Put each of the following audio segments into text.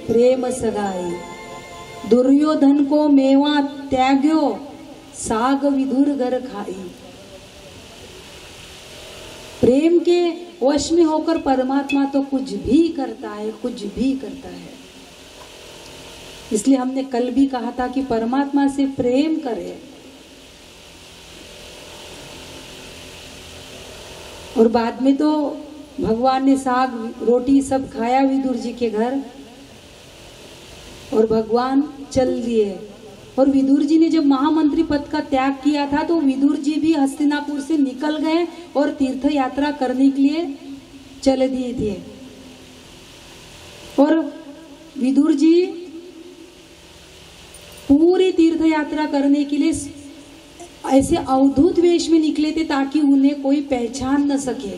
प्रेम सगाई। दुर्योधन को मेवा त्याग्यो, साग विदुर घर खाई। प्रेम के वश में होकर परमात्मा तो कुछ भी करता है, कुछ भी करता है। इसलिए हमने कल भी कहा था कि परमात्मा से प्रेम करें। और बाद में तो भगवान ने साग रोटी सब खाया विदुर जी के घर, और भगवान चल दिए। और विदुर जी ने जब महामंत्री पद का त्याग किया था तो विदुर जी भी हस्तिनापुर से निकल गए और तीर्थ यात्रा करने के लिए चले दिए थे। और विदुर जी पूरी तीर्थ यात्रा करने के लिए ऐसे अवधूत वेश में निकले थे ताकि उन्हें कोई पहचान न सके,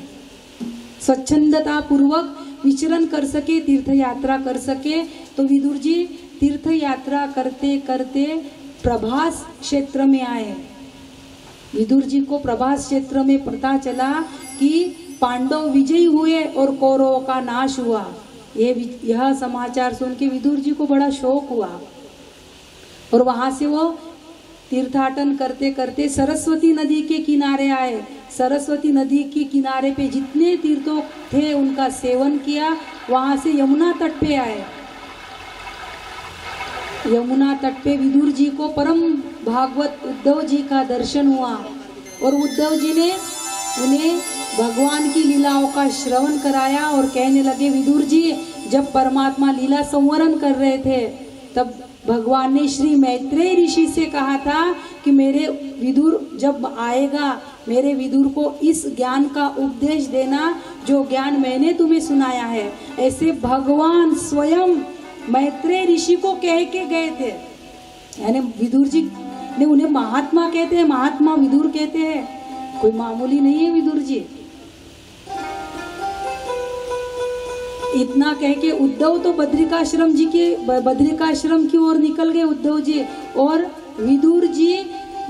स्वच्छंदता पूर्वक विचरण कर सके, तीर्थ यात्रा कर सके। तो विदुर जी तीर्थ यात्रा करते करते प्रभास क्षेत्र में आए। विदुर जी को प्रभास क्षेत्र में पता चला कि पांडव विजयी हुए और कौरवों का नाश हुआ। यह समाचार सुन के विदुर जी को बड़ा शोक हुआ, और वहां से वो तीर्थाटन करते करते सरस्वती नदी के किनारे आए। सरस्वती नदी के किनारे पे जितने तीर्थों थे उनका सेवन किया। वहां से यमुना तट पे आए। यमुना तट पे विदुर जी को परम भागवत उद्धव जी का दर्शन हुआ, और उद्धव जी ने उन्हें भगवान की लीलाओं का श्रवण कराया और कहने लगे, विदुर जी जब परमात्मा लीला संवरण कर रहे थे तब भगवान ने श्री मैत्रेय ऋषि से कहा था कि मेरे विदुर जब आएगा मेरे विदुर को इस ज्ञान का उपदेश देना जो ज्ञान मैंने तुम्हें सुनाया है। ऐसे भगवान स्वयं मैत्रेय ऋषि को कह के गए थे। यानी विदुर जी ने उन्हें महात्मा कहते हैं, महात्मा विदुर कहते हैं, कोई मामूली नहीं है विदुर जी। इतना कह के उद्धव तो बद्रिकाश्रम की ओर निकल गए उद्धव जी, और विदुर जी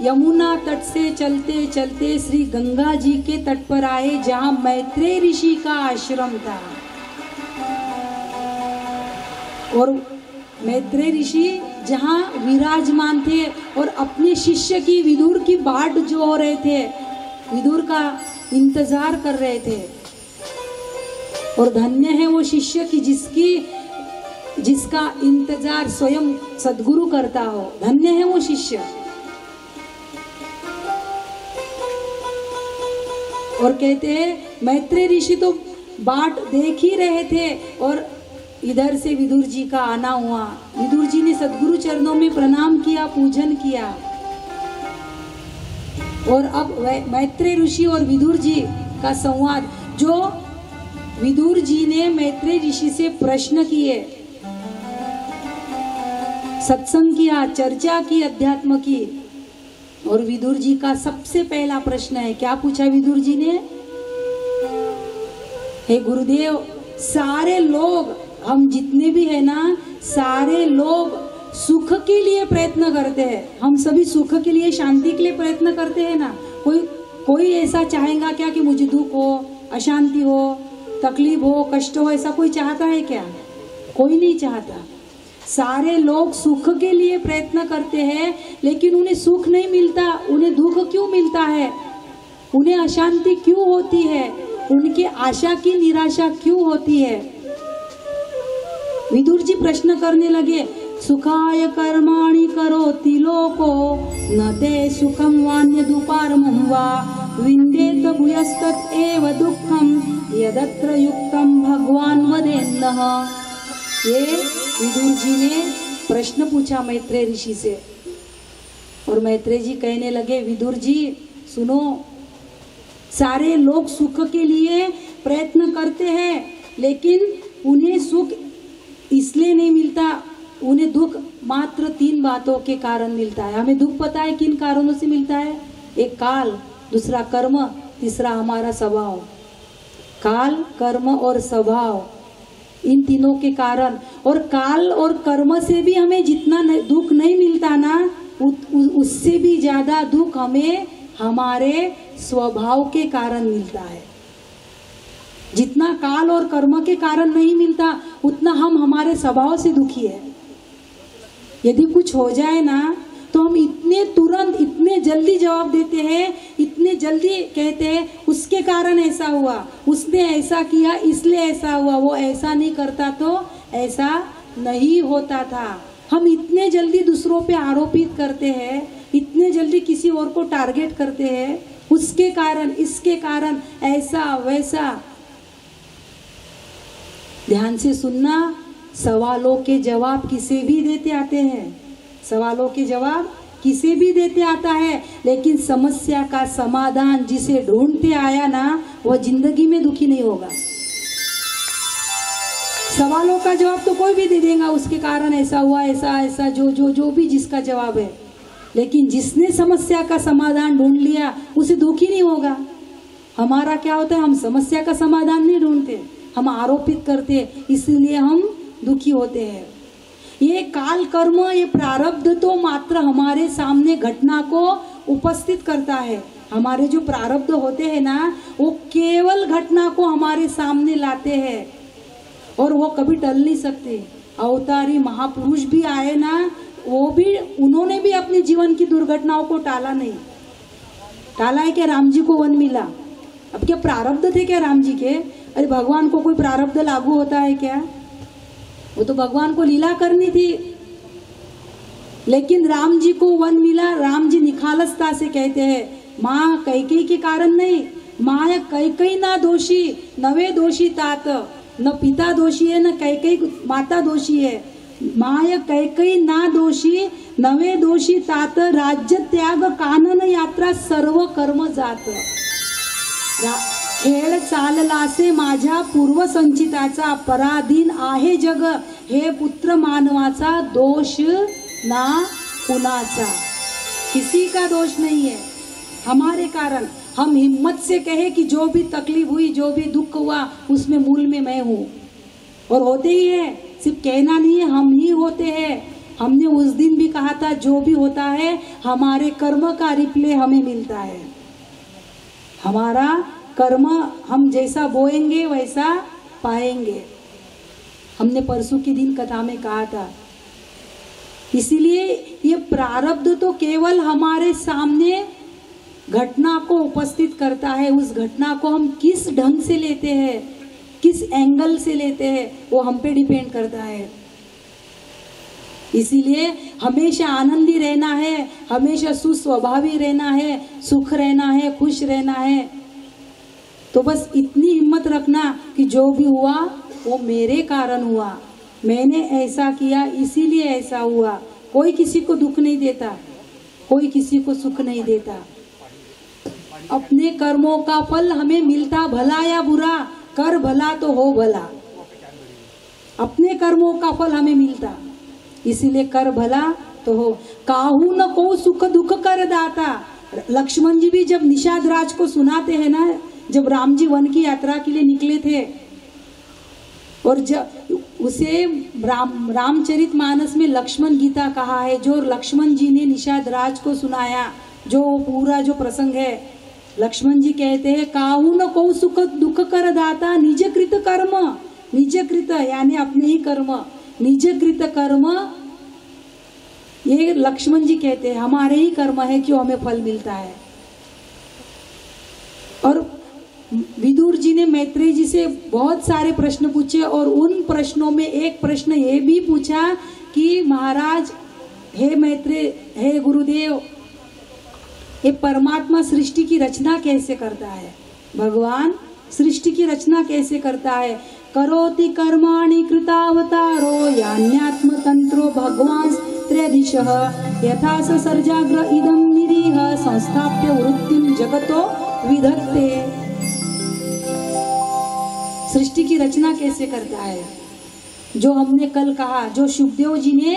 यमुना तट से चलते चलते श्री गंगा जी के तट पर आए जहां मैत्रेय ऋषि का आश्रम था। और मैत्रेय ऋषि जहां विराजमान थे और अपने शिष्य की विदुर की बाट जो रहे थे, विदुर का इंतजार कर रहे थे। और धन्य है वो शिष्य की जिसका इंतजार स्वयं सद्गुरु करता हो। धन्य है वो शिष्य। और कहते हैं मैत्रेय ऋषि तो बाट देख ही रहे थे और इधर से विदुर जी का आना हुआ। विदुर जी ने सद्गुरु चरणों में प्रणाम किया, पूजन किया। और अब मैत्रेय ऋषि और विदुर जी का संवाद, जो विदुर जी ने मैत्रेय ऋषि से प्रश्न किए, सत्संग किया, चर्चा की अध्यात्म की। और विदुर जी का सबसे पहला प्रश्न है, क्या पूछा विदुर जी ने? हे गुरुदेव, सारे लोग, हम जितने भी है ना, सारे लोग सुख के लिए प्रयत्न करते हैं। हम सभी सुख के लिए, शांति के लिए प्रयत्न करते हैं ना। कोई ऐसा चाहेगा क्या कि मुझे दुख हो, अशांति हो, तकलीफ हो, कष्ट हो? ऐसा कोई चाहता है क्या? कोई नहीं चाहता। सारे लोग सुख के लिए प्रयत्न करते हैं, लेकिन उन्हें सुख नहीं मिलता। उन्हें दुख क्यों मिलता है? उन्हें अशांति क्यों होती है? उनकी आशा की निराशा क्यों होती है? विदुर जी प्रश्न करने लगे, सुखाय कर्माणि करोति लोको न ते सुखम वान्य दुपारमं वा विन्देत भूयस्तत् एव दुःखम यदत्र युक्तम भगवान वदेन्नः। ये विदुर जी ने प्रश्न पूछा मैत्रेय ऋषि से। और मैत्रेय जी कहने लगे, विदुर जी सुनो, सारे लोग सुख के लिए प्रयत्न करते हैं, लेकिन उन्हें सुख इसलिए नहीं मिलता, उन्हें दुख मात्र 3 बातों के कारण मिलता है। हमें दुख पता है किन कारणों से मिलता है? एक काल, दूसरा कर्म, तीसरा हमारा स्वभाव। काल, कर्म और स्वभाव, इन तीनों के कारण। और काल और कर्म से भी हमें जितना दुख नहीं मिलता ना, उससे भी ज्यादा दुख हमें हमारे स्वभाव के कारण मिलता है। जितना काल और कर्म के कारण नहीं मिलता उतना हम हमारे स्वभाव से दुखी है। यदि कुछ हो जाए ना तो हम इतने तुरंत इतने जल्दी जवाब देते हैं, इतने जल्दी कहते हैं उसके कारण ऐसा हुआ, उसने ऐसा किया इसलिए ऐसा हुआ, वो ऐसा नहीं करता तो ऐसा नहीं होता था। हम इतने जल्दी दूसरों पे आरोपित करते हैं, इतने जल्दी किसी और को टारगेट करते हैं, उसके कारण इसके कारण ऐसा वैसा। ध्यान से सुनना, सवालों के जवाब किसे भी देते आते हैं, सवालों के जवाब किसे भी देते आता है, लेकिन समस्या का समाधान जिसे ढूंढते आया ना वह जिंदगी में दुखी नहीं होगा। सवालों का जवाब तो कोई भी दे देगा, उसके कारण ऐसा हुआ, ऐसा ऐसा जो भी जिसका जवाब है, लेकिन जिसने समस्या का समाधान ढूंढ लिया उसे दुखी नहीं होगा। हमारा क्या होता है, हम समस्या का समाधान नहीं ढूंढते, हम आरोपित करते, इसलिए हम दुखी होते हैं। ये काल कर्म, ये प्रारब्ध तो मात्र हमारे सामने घटना को उपस्थित करता है। हमारे जो प्रारब्ध होते हैं ना वो केवल घटना को हमारे सामने लाते हैं और वो कभी टल नहीं सकते। अवतारी महापुरुष भी आए ना, वो भी उन्होंने भी अपने जीवन की दुर्घटनाओं को टाला नहीं। टाला है क्या? राम जी को वन मिला, अब क्या प्रारब्ध थे क्या राम जी के? अरे भगवान को कोई प्रारब्ध लागू होता है क्या? वो तो भगवान को लीला करनी थी, लेकिन राम जी को वन मिला। राम जी निखालसता से कहते हैं, माँ कैकेयी के कारण नहीं, माँ कैकेयी ना दोषी नवे दोषी तात, न पिता दोषी है न कैकेयी माता दोषी है। माय कैकेयी ना दोषी नवे दोषी तात, राज्य त्याग कानन यात्रा सर्व कर्म जात। खेळ चाललासे माझ्या पूर्वसंचिताचा, पराधीन आहे जग हे पुत्र मानवाचा, दोष ना कुणाचा। किसी का दोष नहीं है, हमारे कारण। हम हिम्मत से कहे कि जो भी तकलीफ हुई, जो भी दुख हुआ, उसमें मूल में मैं हूँ, और होते ही है। सिर्फ कहना नहीं है, हम ही होते हैं। हमने उस दिन भी कहा था, जो भी होता है हमारे कर्म का रिप्ले हमें मिलता है। हमारा कर्म हम जैसा बोएंगे वैसा पाएंगे, हमने परसों के दिन कथा में कहा था। इसीलिए ये प्रारब्ध तो केवल हमारे सामने घटना को उपस्थित करता है, उस घटना को हम किस ढंग से लेते हैं, किस एंगल से लेते हैं, वो हम पे डिपेंड करता है। इसीलिए हमेशा आनंदी रहना है, हमेशा सुस्वभावी रहना है, सुख रहना है, खुश रहना है। तो बस इतनी हिम्मत रखना कि जो भी हुआ वो मेरे कारण हुआ, मैंने ऐसा किया इसीलिए ऐसा हुआ। कोई किसी को दुख नहीं देता, कोई किसी को सुख नहीं देता। अपने कर्मों का फल हमें मिलता भला या बुरा, कर भला तो हो भला। अपने कर्मों का फल हमें मिलता, इसीलिए कर भला तो हो। काहू न को सुख दुख कर दाता। लक्ष्मण जी भी जब निषाद राज को सुनाते हैं ना, जब राम जी वन की यात्रा के लिए निकले थे, और जब उसे रामचरितमानस में लक्ष्मण गीता कहा है, जो लक्ष्मण जी ने निषाद राज को सुनाया, जो पूरा जो प्रसंग है, लक्ष्मण जी कहते हैं, काहू न को सुख दुख कर दाता, निजकृत कर्म। निजकृत यानी अपने ही कर्म, निजकृत कर्म, ये लक्ष्मण जी कहते हैं हमारे ही कर्म है क्यों हमें फल मिलता है। और विदुर जी ने मैत्रेय जी से बहुत सारे प्रश्न पूछे, और उन प्रश्नों में एक प्रश्न ये भी पूछा कि महाराज, हे मैत्रेय, हे गुरुदेव, ये परमात्मा सृष्टि की रचना कैसे करता है? भगवान सृष्टि की रचना कैसे करता है? करोति कर्माणि कृतावतारो यान्यात्म तंत्रो भगवान त्रयदिशः यथा स सर्जाग्र इदं निरीह संस्थाप्य वृत्तिं जगतो विधत्ते। सृष्टि की रचना कैसे करता है? जो हमने कल कहा, जो शुभदेव जी ने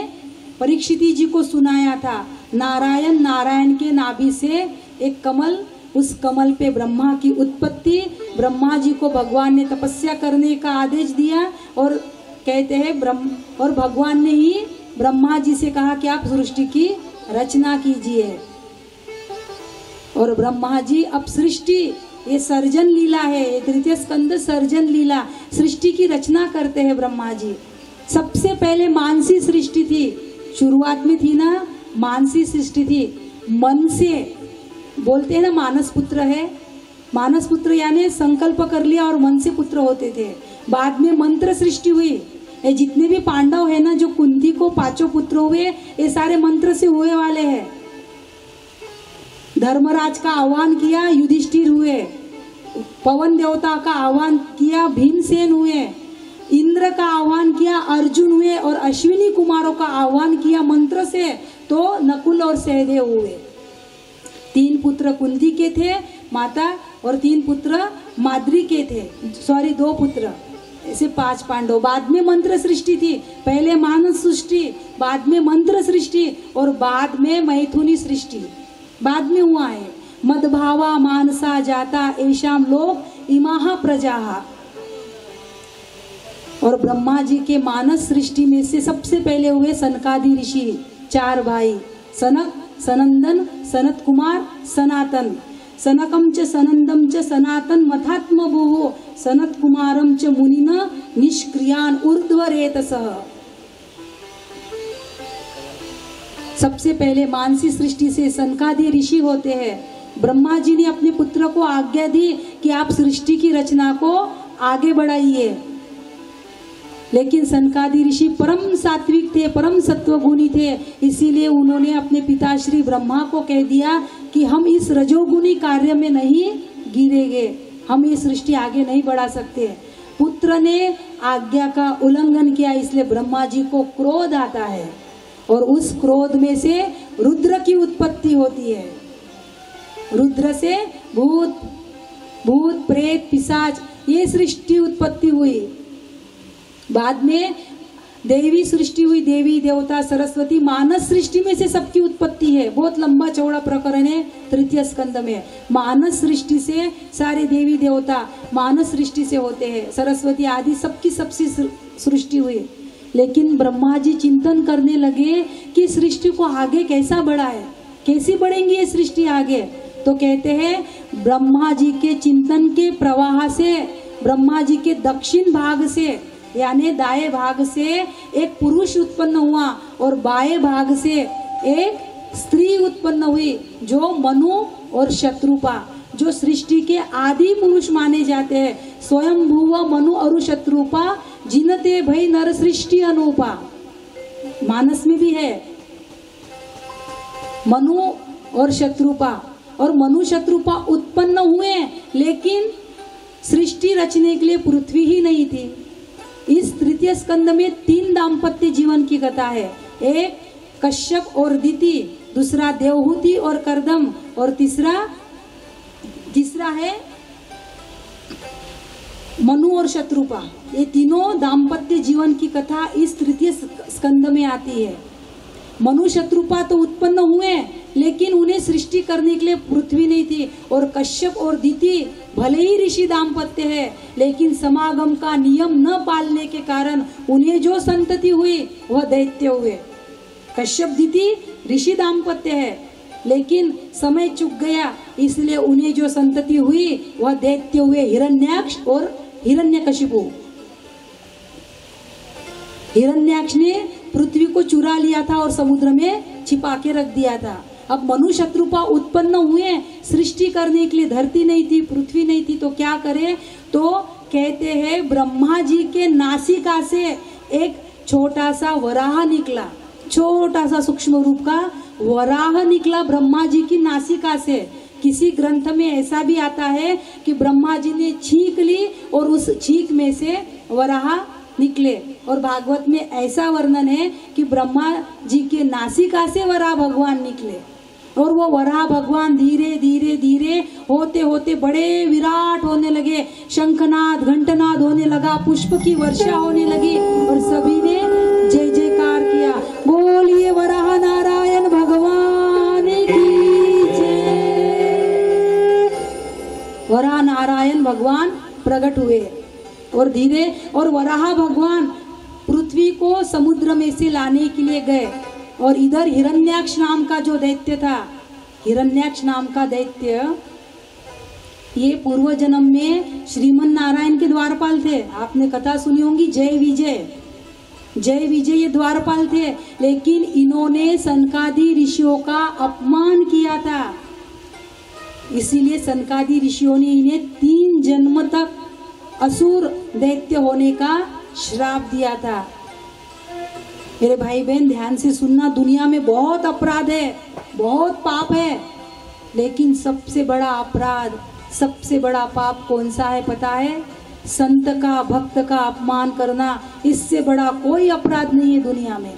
परीक्षित जी को सुनाया था, नारायण के नाभि से एक कमल, उस कमल पे ब्रह्मा की उत्पत्ति, ब्रह्मा जी को भगवान ने तपस्या करने का आदेश दिया, और कहते हैं और भगवान ने ही ब्रह्मा जी से कहा कि आप सृष्टि की रचना कीजिए। और ब्रह्मा जी अब सृष्टि ये सर्जन लीला है, ये तृतीय स्कंद सर्जन लीला, सृष्टि की रचना करते हैं ब्रह्मा जी। सबसे पहले मानसी सृष्टि थी, शुरुआत में थी ना मानसी सृष्टि थी, मन से बोलते हैं ना मानस पुत्र है, मानस पुत्र यानी संकल्प कर लिया और मन से पुत्र होते थे। बाद में मंत्र सृष्टि हुई, ये जितने भी पांडव है ना जो कुंती को पांचों पुत्र हुए ये सारे मंत्र से हुए वाले हैं। धर्मराज का आह्वान किया युधिष्ठिर हुए, पवन देवता का आह्वान किया भीमसेन हुए, इंद्र का आह्वान किया अर्जुन हुए और अश्विनी कुमारों का आह्वान किया मंत्र से तो नकुल और सहदेव हुए। 3 पुत्र कुंती के थे माता और 3 पुत्र माद्री के थे, 2 पुत्र, ऐसे 5 पांडव। बाद में मंत्र सृष्टि थी, पहले मानस सृष्टि, बाद में मंत्र सृष्टि और बाद में मैथुनी सृष्टि बाद में हुआ है। मदभावा मानसा जाता ऐशाम लोक इमाहा प्रजाहा। और ब्रह्मा जी के मानस सृष्टि में से सबसे पहले हुए सनकादि ऋषि, 4 भाई, सनक, सनंदन, सनत कुमार, सनातन। सनकम च सनंदम च सनातन मथात्म भूः सनत कुमारम च मुनिना निष्क्रियान ऊर्ध्वरेतसः। सबसे पहले मानसी सृष्टि से सनकादि ऋषि होते हैं। ब्रह्मा जी ने अपने पुत्र को आज्ञा दी कि आप सृष्टि की रचना को आगे बढ़ाइए, लेकिन सनकादि ऋषि परम सात्विक थे, परम सत्वगुणी थे, इसीलिए उन्होंने अपने पिता श्री ब्रह्मा को कह दिया कि हम इस रजोगुणी कार्य में नहीं गिरेंगे, हम ये सृष्टि आगे नहीं बढ़ा सकते। पुत्र ने आज्ञा का उल्लंघन किया, इसलिए ब्रह्मा जी को क्रोध आता है और उस क्रोध में से रुद्र की उत्पत्ति होती है। रुद्र से भूत प्रेत पिशाच ये सृष्टि उत्पत्ति हुई। बाद में देवी सृष्टि हुई, देवी देवता सरस्वती, मानस सृष्टि में से सबकी उत्पत्ति है। बहुत लंबा चौड़ा प्रकरण है तृतीय स्कंद में। मानस सृष्टि से सारे देवी देवता मानस सृष्टि से होते हैं, सरस्वती आदि सबकी सबसे सृष्टि हुई। लेकिन ब्रह्मा जी चिंतन करने लगे कि सृष्टि को आगे कैसा बढ़ाए, कैसी बढ़ेंगी ये सृष्टि आगे। तो कहते हैं ब्रह्मा जी के चिंतन के प्रवाह से, ब्रह्मा जी के दक्षिण भाग से यानी दाएं भाग से एक पुरुष उत्पन्न हुआ और बाएं भाग से एक स्त्री उत्पन्न हुई, जो मनु और शत्रुपा, जो सृष्टि के आदि पुरुष माने जाते हैं। स्वयं भुव मनु और शत्रुपा जिनते भई नर सृष्टि अनुपा, मानस में भी है मनु और शत्रुपा। और मनु शत्रुपा उत्पन्न हुए, लेकिन सृष्टि रचने के लिए पृथ्वी ही नहीं थी। इस तृतीय स्कंद में 3 दाम्पत्य जीवन की कथा है, एक कश्यप और दिति, दूसरा देवहूति और कर्दम और तीसरा है मनु और शत्रुपा। ये तीनों दाम्पत्य जीवन की कथा इस तृतीय स्कंद में आती है। मनु शत्रुपा तो उत्पन्न हुए, लेकिन उन्हें सृष्टि करने के लिए पृथ्वी नहीं थी। और कश्यप और दिति भले ही ऋषि दाम्पत्य है, लेकिन समागम का नियम न पालने के कारण उन्हें जो संतति हुई वह दैत्य हुए। कश्यप दिति ऋषि दाम्पत्य है, लेकिन समय चुक गया, इसलिए उन्हें जो संतति हुई वह दैत्य हुए, हिरण्याक्ष और हिरण्यकशिपु। हिरण्याक्ष ने पृथ्वी को चुरा लिया था और समुद्र में छिपा के रख दिया था। अब मनु शत्रुपा उत्पन्न हुए, सृष्टि करने के लिए धरती नहीं थी, पृथ्वी नहीं थी, तो क्या करे? तो कहते हैं ब्रह्मा जी के नासिका से एक छोटा सा वराह निकला, छोटा सा सूक्ष्म रूप का वराह निकला ब्रह्मा जी की नासिका से। किसी ग्रंथ में ऐसा भी आता है कि ब्रह्मा जी ने छींक ली और उस छींक में से वराह निकले। और भागवत में ऐसा वर्णन है कि ब्रह्मा जी के नासिका से वराह भगवान निकले और वो वराह भगवान धीरे धीरे धीरे होते होते बड़े विराट होने लगे। शंखनाद घंटनाद होने लगा, पुष्प की वर्षा होने लगी और सभी ने जय जयकार किया, बोलिए वराह नारायण भगवान की जय। वराह नारायण भगवान प्रकट हुए और वराह भगवान पृथ्वी को समुद्र में से लाने के लिए गए। और इधर हिरण्याक्ष नाम का जो दैत्य था, हिरण्याक्ष नाम का दैत्य ये पूर्व जन्म में श्रीमन नारायण के द्वारपाल थे। आपने कथा सुनी होगी जय विजय, जय विजय ये द्वारपाल थे, लेकिन इन्होंने सनकादि ऋषियों का अपमान किया था। इसीलिए सनकादि ऋषियों ने इन्हें 3 जन्म तक असुर दैत्य होने का श्राप दिया था। मेरे भाई बहन ध्यान से सुनना, दुनिया में बहुत अपराध है, बहुत पाप है, लेकिन सबसे बड़ा अपराध, सबसे बड़ा पाप कौन सा है पता है? संत का, भक्त का अपमान करना। इससे बड़ा कोई अपराध नहीं है दुनिया में।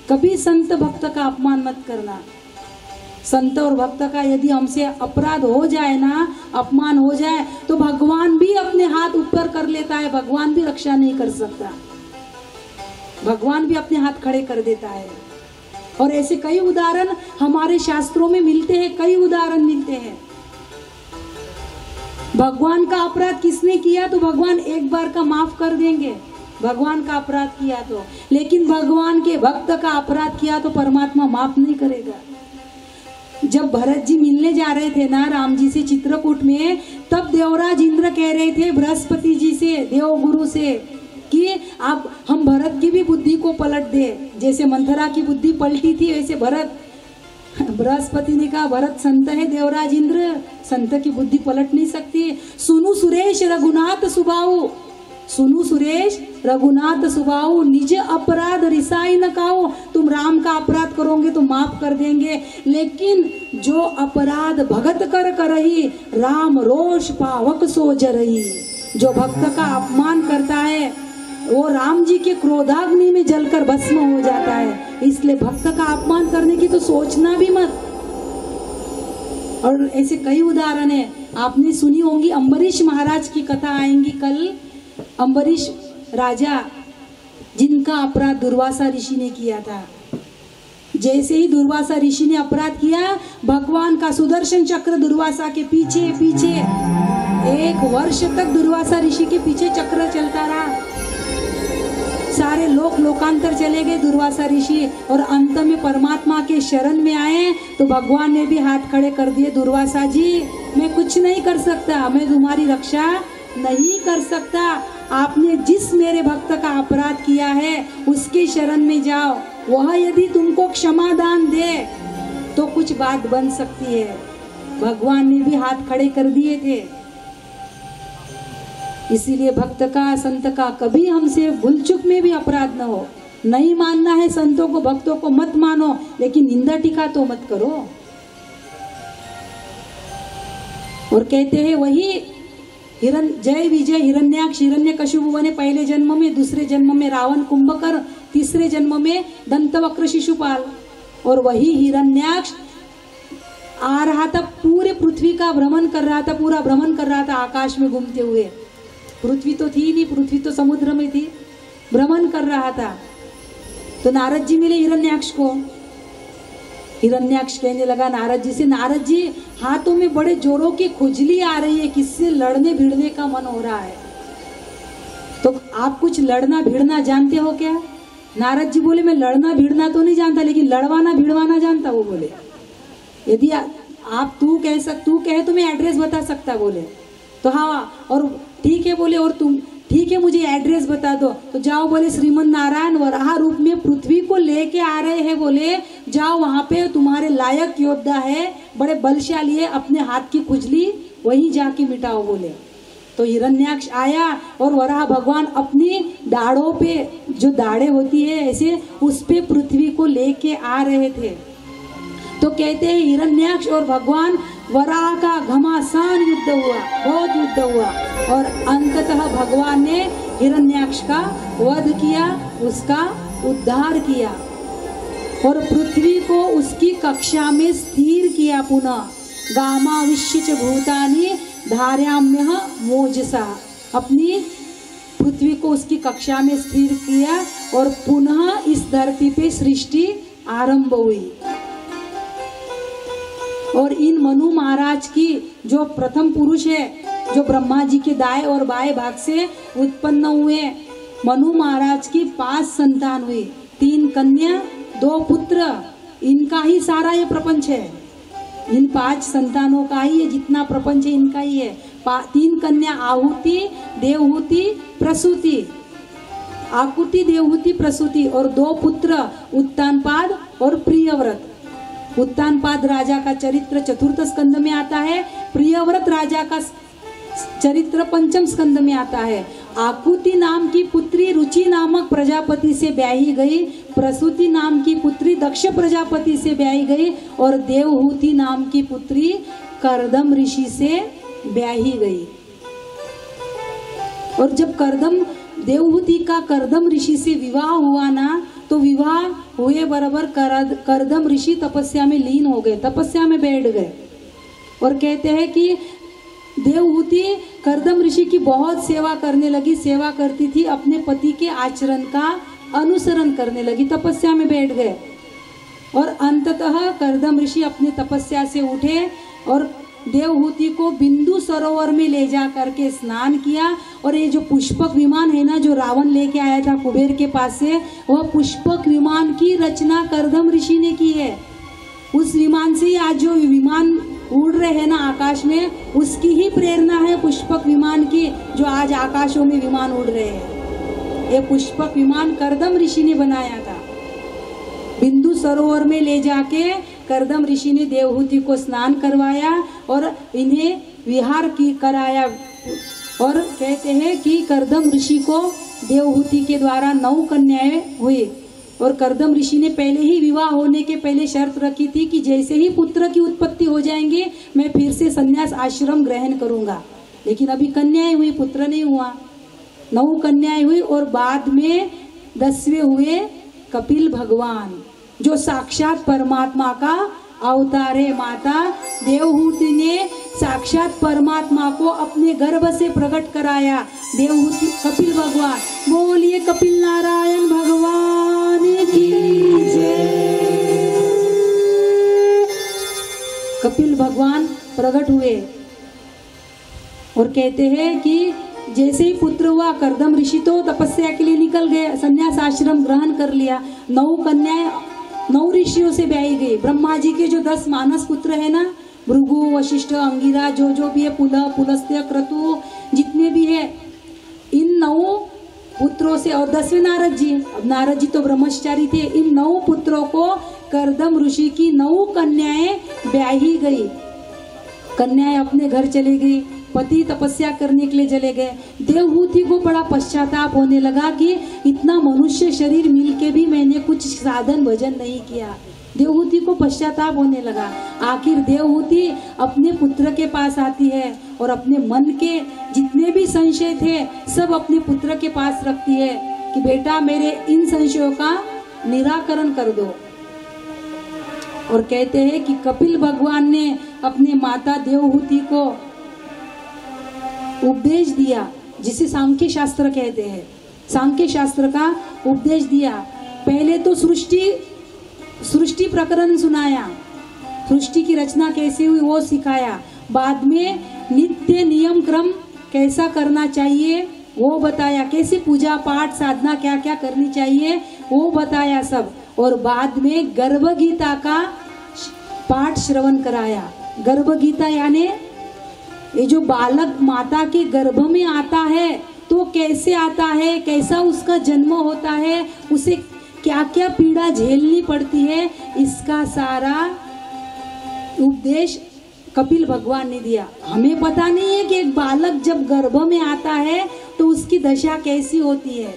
कभी संत भक्त का अपमान मत करना। संत और भक्त का यदि हमसे अपराध हो जाए ना, अपमान हो जाए, तो भगवान भी अपने हाथ ऊपर कर लेता है। भगवान भी रक्षा नहीं कर सकता, भगवान भी अपने हाथ खड़े कर देता है। और ऐसे कई उदाहरण हमारे शास्त्रों में मिलते हैं, कई उदाहरण मिलते हैं। भगवान का अपराध किसने किया तो भगवान एक बार का माफ कर देंगे, भगवान का अपराध किया तो। लेकिन भगवान के भक्त का अपराध किया तो परमात्मा माफ नहीं करेगा। जब भरत जी मिलने जा रहे थे ना राम जी से चित्रकूट में, तब देवराज इंद्र कह रहे थे बृहस्पति जी से, देवगुरु से, कि आप हम भरत की भी बुद्धि को पलट दे। जैसे मंथरा की बुद्धि पलटी थी वैसे भरत, बृहस्पति ने कहा भरत संत है, देवराज इंद्र संत की बुद्धि पलट नहीं सकती। सुनु सुरेश रघुनाथ सुबाऊ, सुनु सुरेश रघुनाथ सुबाऊ, निज अपराध रिसाई न खाओ। तुम राम का अपराध करोगे तो माफ कर देंगे, लेकिन जो अपराध भगत कर करही, राम रोष पावक सो जरही। जो भक्त का अपमान करता है वो राम जी के क्रोधाग्नि में जलकर भस्म हो जाता है। इसलिए भक्त का अपमान करने की तो सोचना भी मत। और ऐसे कई उदाहरण है, आपने सुनी होंगी। अम्बरीश महाराज की कथा आएंगी कल। अम्बरीश राजा जिनका अपराध दुर्वासा ऋषि ने किया था। जैसे ही दुर्वासा ऋषि ने अपराध किया, भगवान का सुदर्शन चक्र दुर्वासा के पीछे पीछे 1 वर्ष तक दुर्वासा ऋषि के पीछे चक्र चलता रहा। सारे लोक लोकांतर चले गए दुर्वासा ऋषि, और अंत में परमात्मा के शरण में आए तो भगवान ने भी हाथ खड़े कर दिए, दुर्वासा जी मैं कुछ नहीं कर सकता, मैं तुम्हारी रक्षा नहीं कर सकता। आपने जिस मेरे भक्त का अपराध किया है उसके शरण में जाओ, वह यदि तुमको क्षमादान दे तो कुछ बात बन सकती है। भगवान ने भी हाथ खड़े कर दिए थे। इसीलिए भक्त का, संत का कभी हमसे भूल चूक में भी अपराध न हो। नहीं मानना है संतों को, भक्तों को मत मानो, लेकिन निंदा टीका तो मत करो। और कहते हैं वही जय विजय हिरण्याक्ष हिरण्यकशिपु बने पहले जन्म में, दूसरे जन्म में रावण कुंभकर, तीसरे जन्म में दंतवक्र शिशुपाल। और वही हिरण्याक्ष आ रहा था, पूरे पृथ्वी का भ्रमण कर रहा था, पूरा भ्रमण कर रहा था आकाश में घूमते हुए। पृथ्वी तो थी नहीं, पृथ्वी तो समुद्र में थी, भ्रमण कर रहा था। तो नारद जी मिले हिरण्याक्ष को। हिरण्याक्ष कहने लगा नारद जी से, नारद जी हाथों में बड़े जोरों की खुजली आ रही है, किससे लड़ने भिड़ने का मन हो रहा है। तो आप कुछ लड़ना भिड़ना जानते हो क्या? नारद जी बोले मैं लड़ना भिड़ना तो नहीं जानता, लेकिन लड़वाना भिड़वाना जानता। वो बोले यदि आप तू कहे तो मैं एड्रेस बता सकता। बोले तो हाँ, और ठीक है बोले, और तुम ठीक है मुझे एड्रेस बता दो। तो जाओ बोले श्रीमन नारायण वराह रूप में पृथ्वी को लेके आ रहे हैं। बोले जाओ वहां पे तुम्हारे लायक योद्धा है, बड़े बलशाली है, अपने हाथ की खुजली वहीं जाके मिटाओ। बोले तो हिरण्याक्ष आया और वराह भगवान अपनी दाढ़ों पे, जो दाढ़ें होती है ऐसे, उस पे पृथ्वी को लेके आ रहे थे। तो कहते हैं हिरण्याक्ष और भगवान वराह का घमासान युद्ध हुआ, बहुत युद्ध हुआ, और अंततः भगवान ने हिरण्याक्ष का वध किया, उसका उद्धार किया और पृथ्वी को उसकी कक्षा में स्थिर किया। पुनः गामाविश्य भूतानि धार्याम्य मोजसा, अपनी पृथ्वी को उसकी कक्षा में स्थिर किया और पुनः इस धरती पे सृष्टि आरंभ हुई। और इन मनु महाराज की, जो प्रथम पुरुष है, जो ब्रह्मा जी के दाएं और बाएं भाग से उत्पन्न हुए, मनु महाराज की 5 संतान हुई, 3 कन्या 2 पुत्र। इनका ही सारा ये प्रपंच है, इन 5 संतानों का ही ये जितना प्रपंच है इनका ही है। तीन कन्या आहुति, देवहूति, प्रसूति। आकुति, देवहूति, प्रसूति और 2 पुत्र उत्तानपाद और प्रियव्रत। उत्तानपाद राजा का चरित्र 4th स्कंद में आता है, प्रियव्रत राजा का चरित्र 5th स्कंद में आता है। आकुति नाम की पुत्री रुचि नामक प्रजापति से ब्याही गई, प्रसूति नाम की पुत्री दक्ष प्रजापति से ब्याही गई और देवहूति नाम की पुत्री कर्दम ऋषि से ब्याही गई। और जब देवहूति का कर्दम ऋषि से विवाह हुआ ना, तो विवाह हुए बराबर कर्दम ऋषि तपस्या में लीन हो गए, तपस्या में बैठ गए। और कहते हैं कि देवहूति कर्दम ऋषि की बहुत सेवा करने लगी, सेवा करती थी, अपने पति के आचरण का अनुसरण करने लगी, तपस्या में बैठ गए। और अंततः कर्दम ऋषि अपने तपस्या से उठे और देवहूति को बिंदु सरोवर में ले जा करके स्नान किया। और ये जो पुष्पक विमान है ना, जो रावण लेके आया था कुबेर के पास से, वह पुष्पक विमान की रचना कर्दम ऋषि ने की है। उस विमान से आज जो विमान उड़ रहे हैं ना आकाश में, उसकी ही प्रेरणा है पुष्पक विमान की, जो आज आकाशों में विमान उड़ रहे हैं। ये पुष्पक विमान कर्दम ऋषि ने बनाया था। बिंदु सरोवर में ले जाके कर्दम ऋषि ने देवहूति को स्नान करवाया और इन्हें विहार कराया। और कहते हैं कि कर्दम ऋषि को देवहूति के द्वारा 9 कन्याएं हुई। और कर्दम ऋषि ने पहले ही विवाह होने के पहले शर्त रखी थी कि जैसे ही पुत्र की उत्पत्ति हो जाएंगे मैं फिर से संन्यास आश्रम ग्रहण करूंगा। लेकिन अभी कन्याएं हुई, पुत्र नहीं हुआ। 9 कन्याएं हुई और बाद में 10वें हुए कपिल भगवान, जो साक्षात परमात्मा का अवतार है। माता देवहूति ने साक्षात परमात्मा को अपने गर्भ से प्रकट कराया। देवहूति कपिल भगवान, बोलिए कपिल नारायण भगवान की जय। कपिल भगवान प्रकट हुए और कहते हैं कि जैसे ही पुत्र हुआ, कर्दम ऋषि तो तपस्या के लिए निकल गए, संन्यास आश्रम ग्रहण कर लिया। 9 कन्याएं 9 ऋषियों से ब्याही गई। ब्रह्मा जी के जो 10 मानस पुत्र है ना, भृगु, वशिष्ठ, अंगिरा, जो भी है, पुलस्त्य, क्रतु, जितने भी है, इन 9 पुत्रों से, और 10वें नारद जी, अब नारद जी तो ब्रह्मचारी थे, इन 9 पुत्रों को कर्दम ऋषि की 9 कन्याएं ब्याही गई। कन्याएं अपने घर चली गई, पति तपस्या करने के लिए चले गए। देवहूति को बड़ा पश्चाताप होने लगा कि इतना मनुष्य शरीर मिलके भी मैंने कुछ साधन भजन नहीं किया। देवहूति को पश्चाताप होने लगा। आखिर देवहूति अपने पुत्र के पास आती है और अपने मन के जितने भी संशय थे सब अपने पुत्र के पास रखती है कि बेटा मेरे इन संशयों का निराकरण कर दो। और कहते हैं कि कपिल भगवान ने अपने माता देवहूति को उपदेश दिया, जिसे सांख्य शास्त्र कहते हैं। सांख्य शास्त्र का उपदेश दिया। पहले तो सृष्टि प्रकरण सुनाया, सृष्टि की रचना कैसे हुई वो सिखाया। बाद में नित्य नियम क्रम कैसा करना चाहिए वो बताया, कैसे पूजा पाठ साधना क्या क्या करनी चाहिए वो बताया सब। और बाद में गर्भ गीता का पाठ श्रवण कराया। गर्भ गीता यानी ये जो बालक माता के गर्भ में आता है तो कैसे आता है, कैसा उसका जन्म होता है, उसे क्या क्या पीड़ा झेलनी पड़ती है, इसका सारा उपदेश कपिल भगवान ने दिया। हमें पता नहीं है कि एक बालक जब गर्भ में आता है तो उसकी दशा कैसी होती है,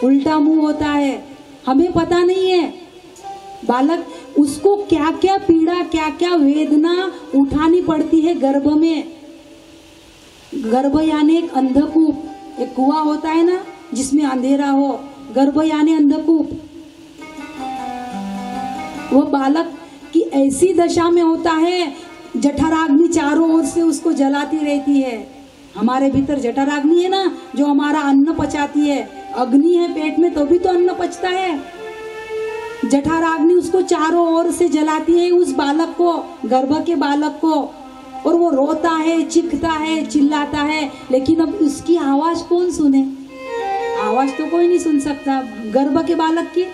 उल्टा मुंह होता है, हमें पता नहीं है। बालक उसको क्या क्या पीड़ा क्या क्या वेदना उठानी पड़ती है गर्भ में। गर्भ यानी एक अंधकूप, एक कुआं होता है ना जिसमें अंधेरा हो, गर्भ यानी अंधकूप। वो बालक की ऐसी दशा में होता है, जठराग्नि चारों ओर से उसको जलाती रहती है। हमारे भीतर जठराग्नि है ना जो हमारा अन्न पचाती है, अग्नि है पेट में तो भी तो अन्न पचता है। जठराग्नि उसको चारों ओर से जलाती है उस बालक को, गर्भ के बालक को, और वो रोता है, चीखता है, चिल्लाता है। लेकिन अब उसकी आवाज कौन सुने? आवाज तो कोई नहीं सुन सकता गर्भ के बालक की।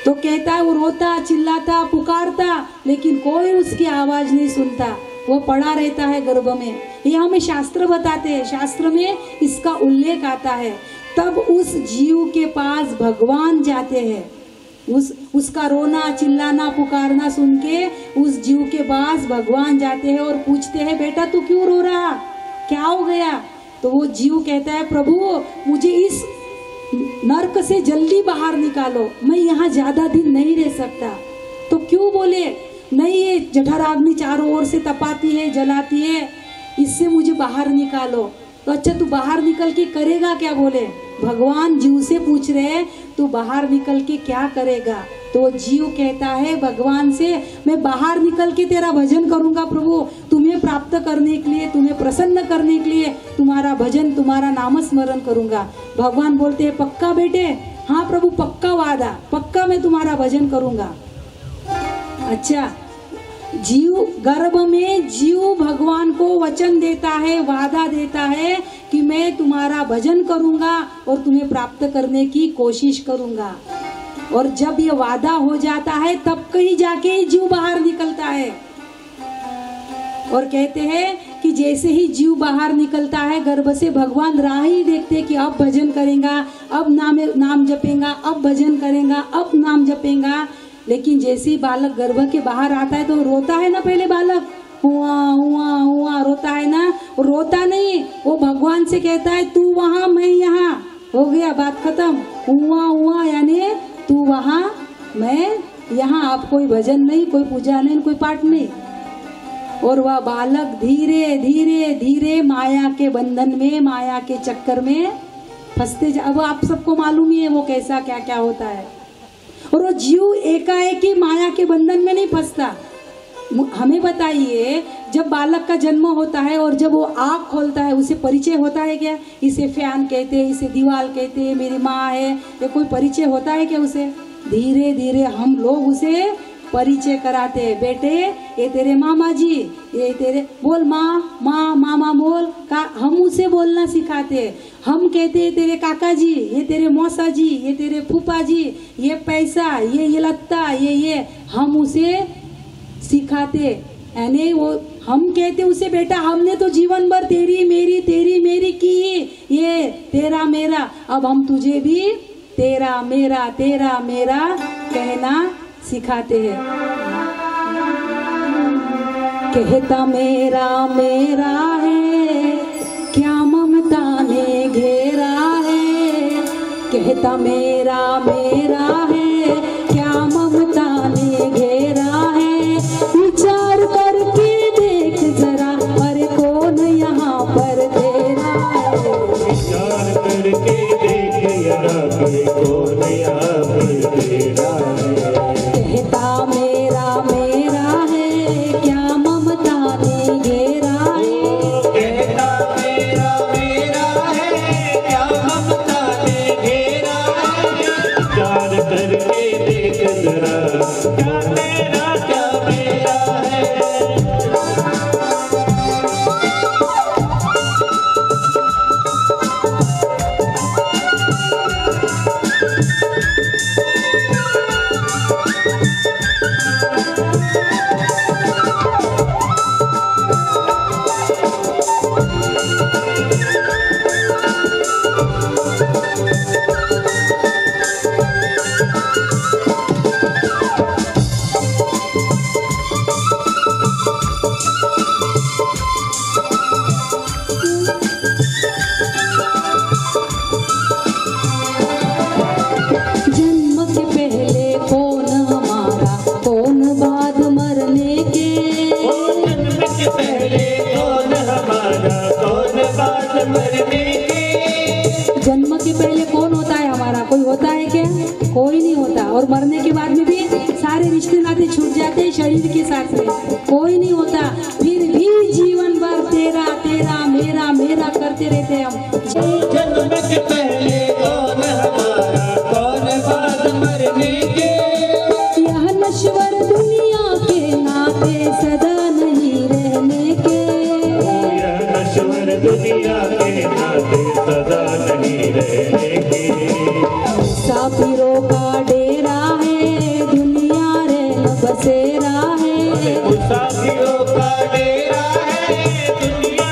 तो कहता है वो रोता, चिल्लाता, पुकारता, लेकिन कोई उसकी आवाज नहीं सुनता, वो पड़ा रहता है गर्भ में। ये हमें शास्त्र बताते हैं, शास्त्र में इसका उल्लेख आता है। तब उस जीव के पास भगवान जाते हैं, उसका रोना चिल्लाना पुकारना सुन के उस जीव के पास भगवान जाते हैं और पूछते हैं, बेटा तू क्यों रो रहा, क्या हो गया? तो वो जीव कहता है, प्रभु मुझे इस नरक से जल्दी बाहर निकालो, मैं यहाँ ज्यादा दिन नहीं रह सकता। तो क्यों? बोले नहीं, ये जठराग्नि चारों ओर से तपाती है, जलाती है, इससे मुझे बाहर निकालो। तो अच्छा तू बाहर निकल के करेगा क्या? बोले भगवान जीव से पूछ रहे, तू बाहर निकल के क्या करेगा? तो जीव कहता है भगवान से, मैं बाहर निकल के तेरा भजन करूंगा प्रभु, तुम्हें प्राप्त करने के लिए, तुम्हें प्रसन्न करने के लिए तुम्हारा भजन, तुम्हारा नाम स्मरण करूंगा। भगवान बोलते हैं, पक्का बेटे? हाँ प्रभु पक्का वादा, पक्का मैं तुम्हारा भजन करूंगा। अच्छा, जीव गर्भ में जीव भगवान को वचन देता है, वादा देता है कि मैं तुम्हारा भजन करूंगा और तुम्हें प्राप्त करने की कोशिश करूंगा। और जब ये वादा हो जाता है तब कहीं जाके जीव बाहर निकलता है। और कहते हैं कि जैसे ही जीव बाहर निकलता है गर्भ से, भगवान राह ही देखते कि अब भजन करेगा, अब नाम जपेगा, अब भजन करेगा, अब नाम जपेगा। लेकिन जैसे ही बालक गर्भ के बाहर आता है तो रोता है ना, पहले बालक हुआ हुआ हुआ रोता है ना, रोता नहीं, वो भगवान से कहता है तू वहाँ मैं यहाँ, हो गया बात खत्म। हुआ हुआ यानी तू वहाँ मैं यहाँ, अब कोई भजन नहीं, कोई पूजा नहीं, कोई पाठ नहीं। और वह बालक धीरे धीरे धीरे माया के बंधन में, माया के चक्कर में फंसते अब आप सबको मालूम ही है वो कैसा क्या क्या होता है। और वो जीव एकाएक ही माया के बंधन में नहीं फंसता। हमें बताइए, जब बालक का जन्म होता है और जब वो आँख खोलता है उसे परिचय होता है क्या? इसे फैन कहते हैं, इसे दीवार कहते हैं, मेरी माँ है, ये कोई परिचय होता है क्या उसे? धीरे धीरे हम लोग उसे परिचय कराते हैं, बेटे ये तेरे मामा जी, ये तेरे बोल माँ माँ मामा बोल का, हम उसे बोलना सिखाते हैं। हम कहते हैं तेरे काका जी, ये तेरे मौसा जी, ये तेरे फूफा जी, ये पैसा, ये लत्ता, ये हम उसे सिखाते। यानी वो हम कहते उसे, बेटा हमने तो जीवन भर तेरी मेरी की, ये तेरा मेरा, अब हम तुझे भी तेरा मेरा कहना सिखाते हैं। कहता मेरा मेरा है, क्या ममता ने घेरा है, कहता मेरा मेरा है, क्या ममता ने घेरा है। विचार करके देख जरा, अरे कौन यहाँ पर तेरा है। विचार करके देख जरा, अरे कौन यहाँ पर तेरा है। कहता मेरा मेरा है, क्या ममता ने घेरा है। कहता मेरा मेरा है, क्या ममता ने घेरा है। विचार करके देख जरा, क्या तेरा क्या मेरा है। जन्म के पहले कौन हमारा, कौन बाद मरने के। जन्म के पहले कौन हमारा, कौन बाद मरने के। जन्म के पहले कौन होता है हमारा? कोई होता है क्या? कोई नहीं होता। और मरने के बाद में भी सारे रिश्ते नाते छूट जाते हैं शरीर के साथ में, कोई नहीं होता। फिर भी जीवन भर तेरा तेरा मेरा मेरा करते रहते हैं हम। जन्म के पहले कौन हमारा, कौन बाद मरने के। यह नश्वर दुनिया के नाते सदा नहीं रहने के। यह नश्वर दुनिया के नाते सदा नहीं रहने के। मुसाफिरों का डेरा है, दुनिया रे न बसेरा है। मुसाफिरों का डेरा है, दुनिया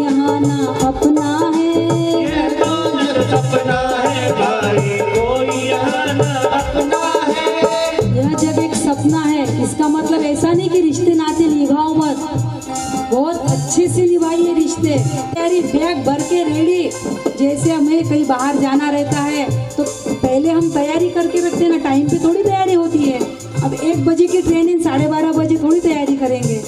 यहाँ ना अपना है। ये तो जग सपना है भाई, कोई यहाँ न अपना है। यह जग एक सपना है, इसका मतलब ऐसा नहीं कि रिश्ते नाते निभाओ मत, बहुत अच्छे से निभाइए रिश्ते। यारी बैग भर के रेडी, जैसे हमें कहीं बाहर जाना रहता है तो पहले हम तैयारी करके रखते हैं ना, टाइम पे थोड़ी तैयारी होती है। अब 1 बजे की ट्रेन है, 12:30 बजे थोड़ी तैयारी करेंगे,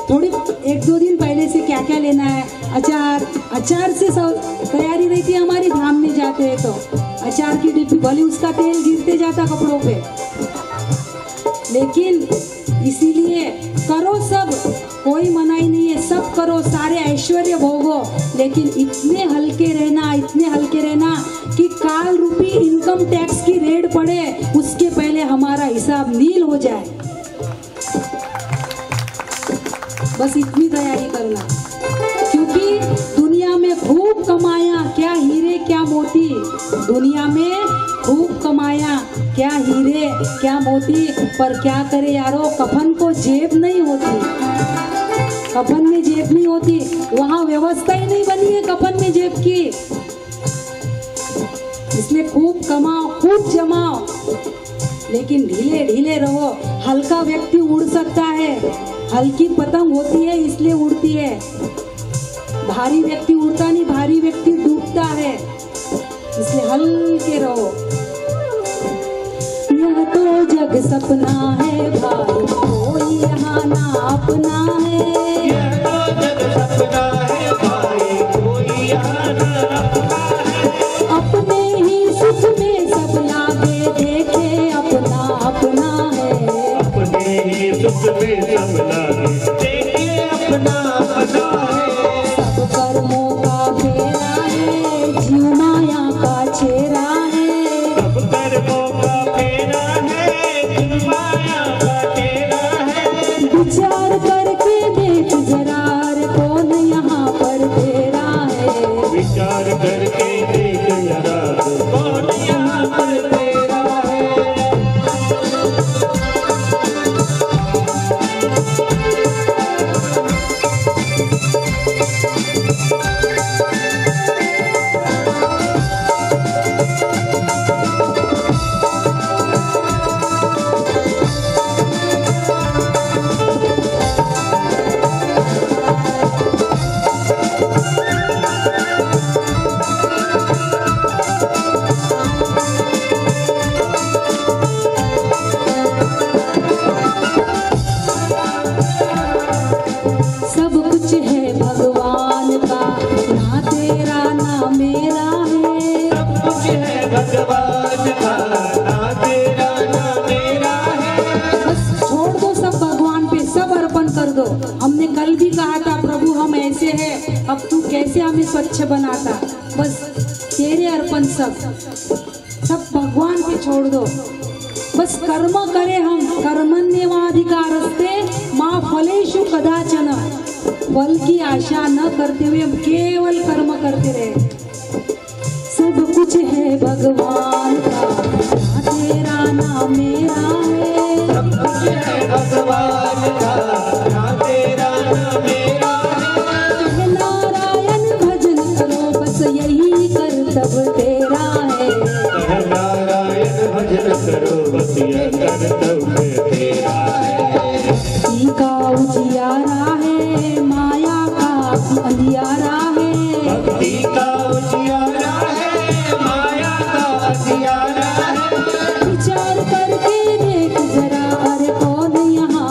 थोड़ी 1-2 दिन पहले से क्या क्या लेना है, अचार से सब तैयारी रहती है हमारी। धाम में जाते हैं तो अचार की डिब्बी, भले उसका तेल गिरते जाता कपड़ों पे, लेकिन इसीलिए करो सब, कोई मनाही नहीं है, सब करो, सारे ऐश्वर्य भोगो, लेकिन इतने हल्के रहना कि काल रूपी इनकम टैक्स की रेड पड़े, उसके पहले हमारा हिसाब नील हो जाए। बस इतनी तैयारी करना, क्योंकि दुनिया में खूब कमाया, क्या हीरे क्या मोती, दुनिया में खूब कमाया, क्या हीरे क्या मोती, पर क्या करे यारो, कफन को जेब नहीं होती, कफन में जेब नहीं होती, वहाँ व्यवस्था ही नहीं बनी है कफन में जेब की। इसलिए खूब कमाओ, खूब जमाओ, लेकिन ढीले ढीले रहो। हल्का व्यक्ति उड़ सकता है, हल्की पतंग होती है इसलिए उड़ती है, भारी व्यक्ति उड़ता नहीं, भारी व्यक्ति डूबता है, इसलिए हल्के रहो। यह तो जग सपना है भाई, कोई यहाँ ना अपना है। ये तो जग सपना है भाई, कोई यहाँ न अपना है। अपने ही सुख में सब लागे देखे, अपना अपना है। अपने ही सुख में सब लागे देखिए, अपना अपना है। सब कर्मों का फेरा है, जीव माया का चेहरा है। सब कर्मों का फेरा है, माया का तेरा है। विचार करके देख जरा, रे कौन यहाँ पर तेरा है। विचार करके देख जरा, कौन यहाँ पर तेरा है। सब कुछ है भगवान का, ना तेरा ना मेरा है। सब कुछ है भगवान का, ना तेरा ना मेरा है। बस छोड़ दो सब भगवान पे, सब अर्पण कर दो। हमने कल भी कहा था प्रभु हम ऐसे हैं, अब तू कैसे हमें स्वच्छ बनाता, बस तेरे अर्पण, सब भगवान पे छोड़ दो। बस कर्म करे हम, कर्मण्येवाधिकारस्ते मां फलेषु कदाचन, फल की आशा न करते हुए हम केवल कर्म करते रहे। सब कुछ है भगवान का, ना तेरा ना मेरा है। सब कुछ है भगवान का, ना तेरा ना मेरा है। नारायण भजन करो, बस यही कर्तव्य तेरा है। नारायण भजन करो, बस यह कर्तव्य तेरा है। भक्ति का उजियारा है, माया का अंधियारा है। भक्ति का उजियारा है, माया का अंधियारा है। विचार करके देख जरा, अरे कौन यहाँ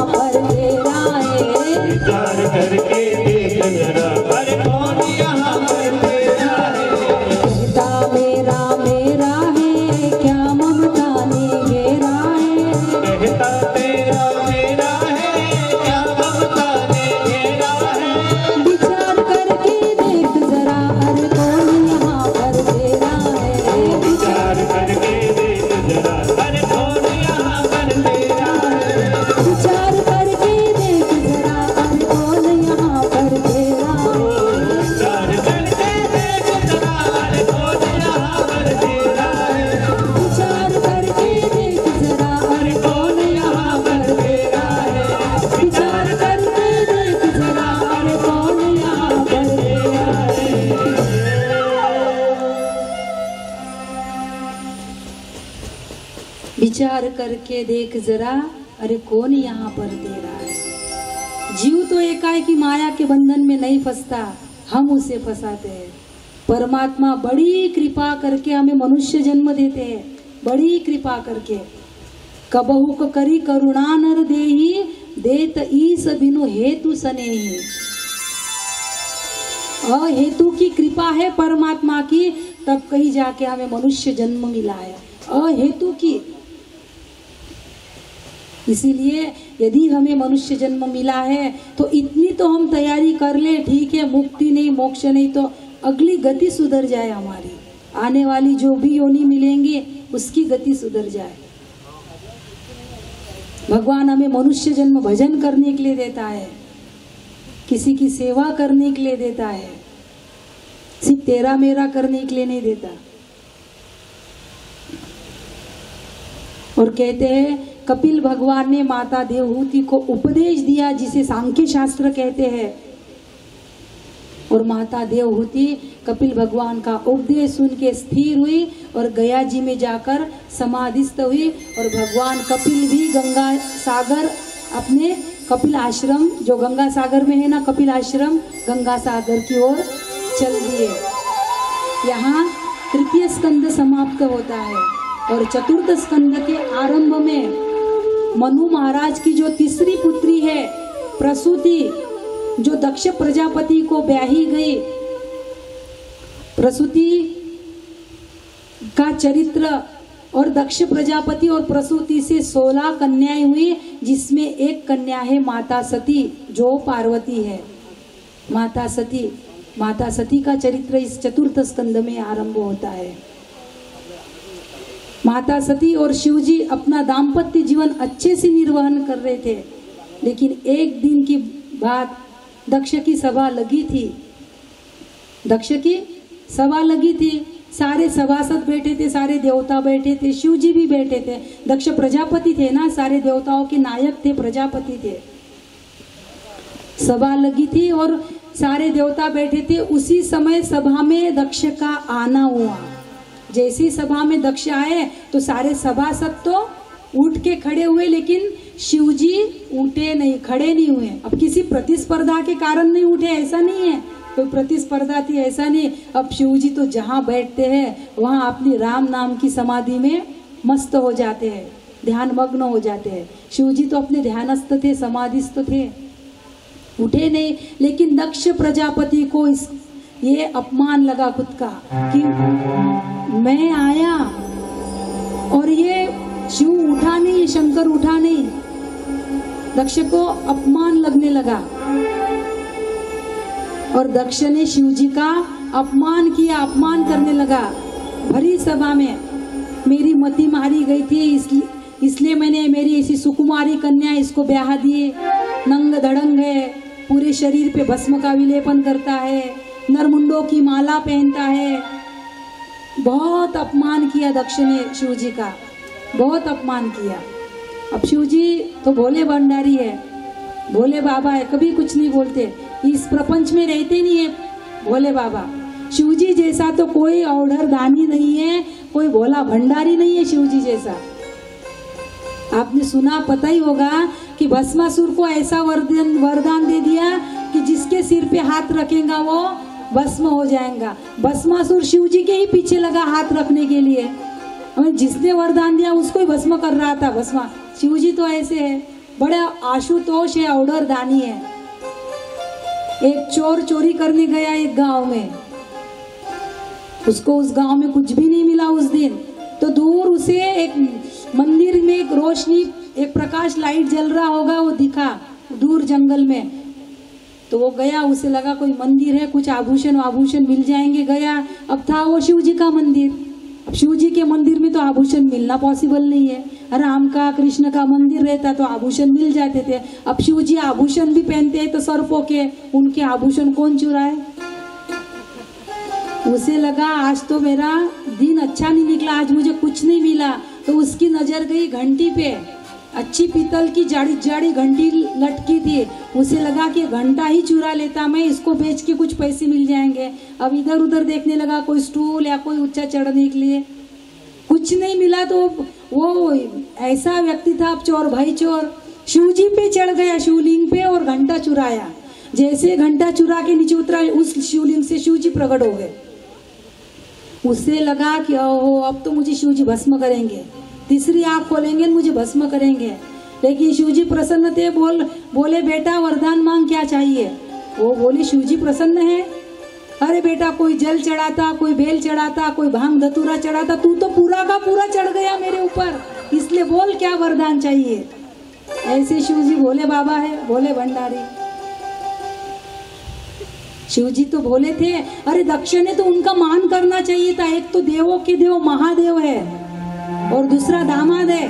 विचार करके देख जरा, अरे कौन यहाँ पर तेरा है। जीव तो एकाएकी माया के बंधन में नहीं फंसता, हम उसे फंसाते हैं। परमात्मा बड़ी कृपा करके हमें मनुष्य जन्म देते हैं, बड़ी कृपा करके। कबहु करी करुणा नर देही, देत ईस बिनु हेतु सनेही। अहेतु की कृपा है परमात्मा की, तब कहीं जाके हमें मनुष्य जन्म मिला है, अहेतु की। इसीलिए यदि हमें मनुष्य जन्म मिला है तो इतनी तो हम तैयारी कर ले, ठीक है, मुक्ति नहीं मोक्ष नहीं तो अगली गति सुधर जाए हमारी, आने वाली जो भी योनि मिलेंगे उसकी गति सुधर जाए। भगवान हमें मनुष्य जन्म भजन करने के लिए देता है, किसी की सेवा करने के लिए देता है, सिर्फ तेरा मेरा करने के लिए नहीं देता। और कहते हैं कपिल भगवान ने माता देवहूति को उपदेश दिया, जिसे सांख्य शास्त्र कहते हैं। और माता देवहूति कपिल भगवान का उपदेश सुन के स्थिर हुई और गया जी में जाकर समाधिस्थ हुई। और भगवान कपिल भी गंगा सागर, अपने कपिल आश्रम जो गंगा सागर में है ना, कपिल आश्रम गंगा सागर की ओर चल दिए। यहाँ तृतीय स्कंद समाप्त होता है और चतुर्थ स्कंद के आरंभ में मनु महाराज की जो तीसरी पुत्री है प्रसूति, जो दक्ष प्रजापति को ब्याही गई, प्रसूति का चरित्र। और दक्ष प्रजापति और प्रसूति से 16 कन्याएं हुई, जिसमें एक कन्या है माता सती, जो पार्वती है। माता सती का चरित्र इस चतुर्थ स्कंद में आरंभ होता है। माता सती और शिवजी अपना दाम्पत्य जीवन अच्छे से निर्वहन कर रहे थे, लेकिन एक दिन की बात, दक्ष की सभा लगी थी, सारे सभासद बैठे थे, सारे देवता बैठे थे, शिवजी भी बैठे थे। दक्ष प्रजापति थे ना, सारे देवताओं के नायक थे, प्रजापति थे। सभा लगी थी और सारे देवता बैठे थे। उसी समय सभा में दक्ष का आना हुआ। जैसी सभा में दक्ष आए तो सारे सभासद तो उठ के खड़े हुए, लेकिन शिवजी उठे नहीं, खड़े नहीं हुए। अब किसी प्रतिस्पर्धा के कारण नहीं उठे, ऐसा नहीं है, कोई प्रतिस्पर्धा थी ऐसा नहीं। अब शिवजी तो जहाँ बैठते हैं वहाँ अपनी राम नाम की समाधि में मस्त हो जाते हैं, ध्यान मग्न हो जाते हैं। शिवजी तो अपने ध्यानस्थ थे, समाधिस्थ थे, उठे नहीं। लेकिन दक्ष प्रजापति को ये अपमान लगा खुद का कि मैं आया और ये शिव उठा नहीं, शंकर उठा नहीं। दक्ष को अपमान लगने लगा और दक्ष ने शिवजी का अपमान किया, अपमान करने लगा भरी सभा में। मेरी मति मारी गई थी, इसलिए मैंने मेरी ऐसी सुकुमारी कन्या इसको ब्याह दिए। नंग धड़ंग है, पूरे शरीर पे भस्म का विलेपन करता है, नरमुंडों की माला पहनता है। बहुत अपमान किया दक्ष ने शिवजी का, बहुत अपमान किया। अब शिवजी तो भोले भंडारी है, भोले बाबा है, कभी कुछ नहीं बोलते, इस प्रपंच में रहते नहीं है भोले बाबा। शिवजी जैसा तो कोई औढ़र दानी नहीं है, कोई भोला भंडारी नहीं है शिवजी जैसा। आपने सुना, पता ही होगा कि भस्मासुर को ऐसा वरदान दे दिया कि जिसके सिर पे हाथ रखेगा वो भस्म हो जाएगा। भस्मासुर शिवजी के ही पीछे लगा हाथ रखने के लिए, जिसने वरदान दिया उसको ही भस्म कर रहा था। भस्मा शिवजी तो ऐसे है, बड़े आशुतोष है, औढ़र दानी है। एक चोर चोरी करने गया एक गांव में, उसको उस गांव में कुछ भी नहीं मिला उस दिन। तो दूर उसे एक मंदिर में एक रोशनी, एक प्रकाश लाइट जल रहा होगा, वो दिखा दूर जंगल में। तो वो गया, उसे लगा कोई मंदिर है, कुछ आभूषण मिल जाएंगे। गया, अब था वो शिव जी का मंदिर। अब शिव जी के मंदिर में तो आभूषण मिलना पॉसिबल नहीं है। राम का, कृष्ण का मंदिर रहता तो आभूषण मिल जाते थे। अब शिव जी आभूषण भी पहनते हैं तो सर्पों के, उनके आभूषण कौन चुराए। उसे लगा आज तो मेरा दिन अच्छा नहीं निकला, आज मुझे कुछ नहीं मिला। तो उसकी नजर गई घंटी पे, अच्छी पीतल की जाड़ी जाड़ी घंटी लटकी थी। उसे लगा कि घंटा ही चुरा लेता मैं, इसको बेच के कुछ पैसे मिल जाएंगे। अब इधर उधर देखने लगा, कोई स्टूल या कोई ऊंचा चढ़ने के लिए, कुछ नहीं मिला। तो वो ऐसा व्यक्ति था, चोर भाई चोर, शिव जी पे चढ़ गया, शिवलिंग पे, और घंटा चुराया। जैसे घंटा चुरा के नीचे उतरा, उस शिवलिंग से शिव जी प्रकट हो गए। उससे लगा कि ओहो अब तो मुझे शिव जी भस्म करेंगे, तीसरी आंख खोलेंगे मुझे भस्म करेंगे। लेकिन शिव जी प्रसन्न थे, बोले बेटा वरदान मांग, क्या चाहिए? वो बोले शिव जी प्रसन्न है। अरे बेटा, कोई जल चढ़ाता, कोई बेल चढ़ाता, कोई भांग धतूरा चढ़ाता, तू तो पूरा का पूरा चढ़ गया मेरे ऊपर, इसलिए बोल क्या वरदान चाहिए। ऐसे शिव जी भोले बाबा है, भोले भंडारी। शिव जी तो भोले थे। अरे दक्ष ने तो उनका मान करना चाहिए था। एक तो देवों के देव महादेव है और दूसरा दामाद है,